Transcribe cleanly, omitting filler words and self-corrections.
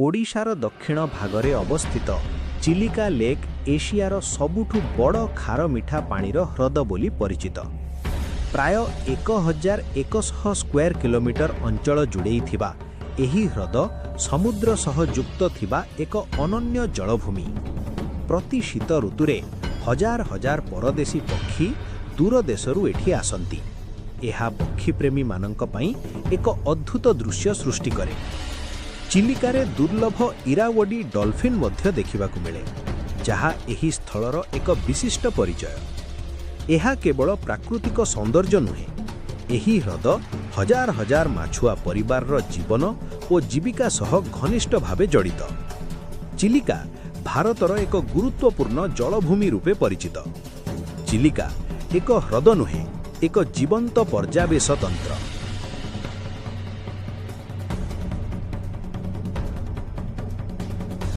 ओडिशार दक्षिण भागरे अवस्थित चिलिका लेक एशियार सबुठु बड़ खार मिठा पानीर ह्रद बोली परिचित। प्राय 1100 स्क्वायर किलोमीटर अंचल जोड़ेई थिबा एही ह्रद समुद्र सह युक्त थिबा एक अनन्य जलभूमि। प्रति शीत ऋतुरे हजार हजार परदेशी पक्षी दूर देशरू एठी आसंती। एहा पक्षी प्रेमी मानंक पई एक अद्भुत दृश्य सृष्टि करे। चिलिकारे दुर्लभ इरावडी डॉल्फिन मध्य देखिबाकू मिले, जहा एही स्थलर एक विशिष्ट परिचय। एहा केवल प्राकृतिक सौंदर्य नुहे, एही ह्रद हजार हजार माछुआ परिवारर जीवन और जीविका सह घनिष्ठ भावे जड़ित। चिलिका भारतर एक गुरुत्वपूर्ण जलभूमि रूपे परिचित। चिलिका एक ह्रद नुहे, एक जीवंत पर्यावेश तंत्र।